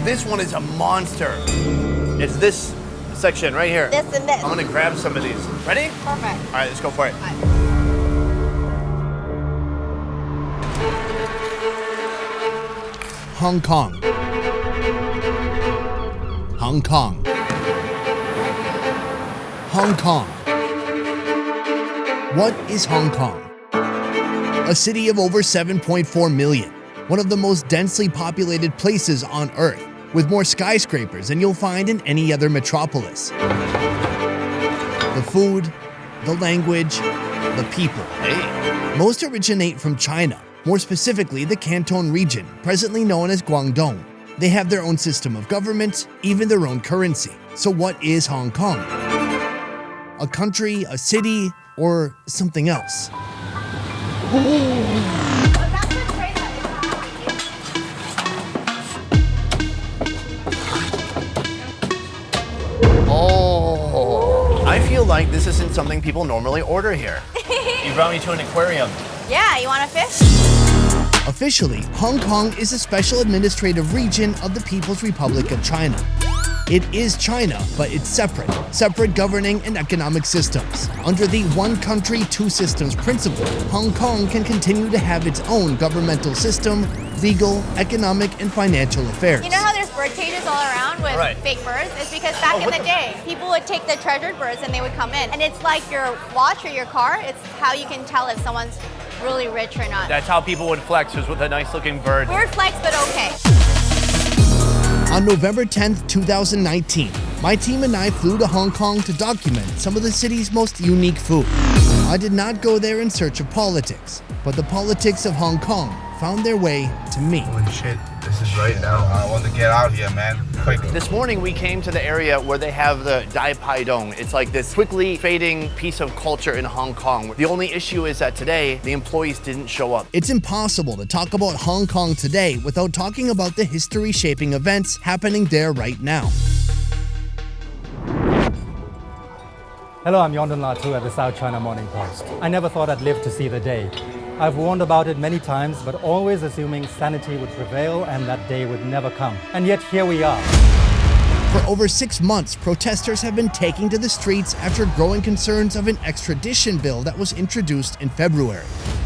this one is a monster. It's this section right here. This and this. I'm gonna grab some of these. Ready? Perfect. All right, let's go for it. Hong Kong. Hong Kong. Hong Kong. What is Hong Kong? A city of over 7.4 million, one of the most densely populated places on Earth, with more skyscrapers than you'll find in any other metropolis. The food, the language, the people. Most originate from China, more specifically the Canton region, presently known as Guangdong. They have their own system of government, even their own currency. So what is Hong Kong? A country, a city, or something else? Oh, I feel like this isn't something people normally order here. You brought me to an aquarium. Yeah, you want a fish? Officially, Hong Kong is a special administrative region of the People's Republic of China. It is China, but it's separate governing and economic systems. Under the one country, two systems principle, Hong Kong can continue to have its own governmental system, legal, economic, and financial affairs. You know how there's bird cages all around with fake birds? It's because back in the day, people would take the treasured birds and they would come in. And it's like your watch or your car. It's how you can tell if someone's really rich or not. That's how people would flex, was with a nice looking bird. Weird flex, but okay. On November 10th, 2019, my team and I flew to Hong Kong to document some of the city's most unique food. I did not go there in search of politics, but the politics of Hong Kong found their way to me. Holy shit, this is right now. I want to get out here, man. Quick. This morning we came to the area where they have the Dai Pai Dong. It's like this quickly fading piece of culture in Hong Kong. The only issue is that today the employees didn't show up. It's impossible to talk about Hong Kong today without talking about the history-shaping events happening there right now. Hello, I'm Yondon Latu at the South China Morning Post. I never thought I'd live to see the day. I've warned about it many times, but always assuming sanity would prevail and that day would never come. And yet here we are. For over 6 months, protesters have been taking to the streets after growing concerns of an extradition bill that was introduced in February.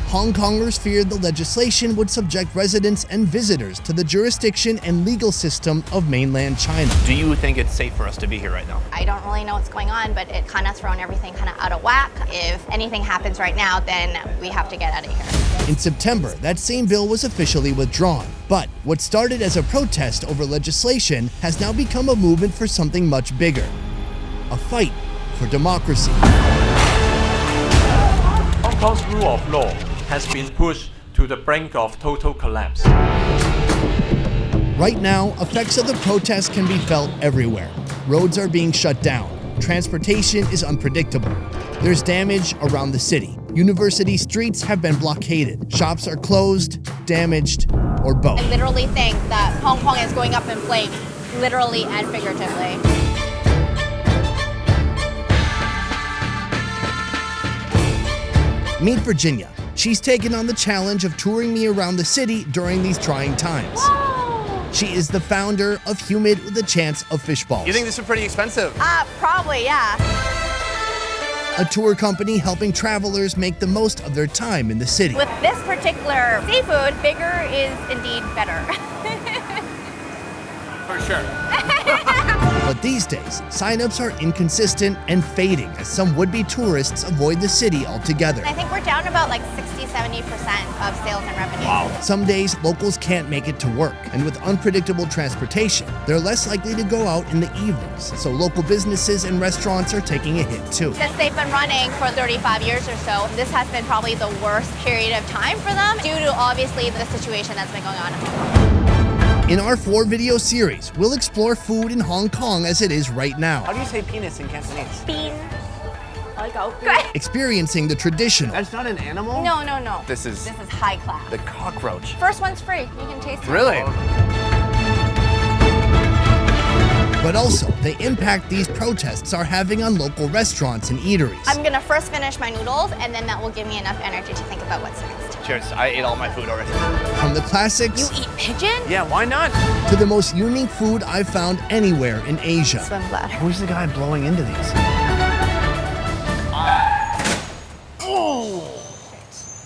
Hong Kongers feared the legislation would subject residents and visitors to the jurisdiction and legal system of mainland China. Do you think it's safe for us to be here right now? I don't really know what's going on, but it kind of thrown everything kind of out of whack. If anything happens right now, then we have to get out of here. In September, that same bill was officially withdrawn. But what started as a protest over legislation has now become a movement for something much bigger. A fight for democracy. Hong Kong's rule of law has been pushed to the brink of total collapse. Right now, effects of the protests can be felt everywhere. Roads are being shut down. Transportation is unpredictable. There's damage around the city. University streets have been blockaded. Shops are closed, damaged, or both. I literally think that Hong Kong is going up in flames, literally and figuratively. Meet Virginia. She's taken on the challenge of touring me around the city during these trying times. Whoa. She is the founder of Humid with a chance of Fishballs. You think this is pretty expensive? Probably, yeah. A tour company helping travelers make the most of their time in the city. With this particular seafood, bigger is indeed better. For sure. But these days, signups are inconsistent and fading as some would-be tourists avoid the city altogether. I think we're down about like 60-70% of sales and revenue. Wow. Some days, locals can't make it to work, and with unpredictable transportation, they're less likely to go out in the evenings, so local businesses and restaurants are taking a hit too. Since they've been running for 35 years or so, this has been probably the worst period of time for them due to obviously the situation that's been going on in Hong Kong. In our 4-video series, we'll explore food in Hong Kong as it is right now. How do you say penis in Cantonese? Bean. Experiencing the traditional. That's not an animal? No, no, no. This is high class. the cockroach. First one's free. You can taste it. Really? But also the impact these protests are having on local restaurants and eateries. I'm gonna first finish my noodles, and then that will give me enough energy to think about what's next. Cheers. I ate all my food already. From the classics You eat pigeon? Yeah, why not? to the most unique food I've found anywhere in Asia. Swim bladder. Who's the guy blowing into these?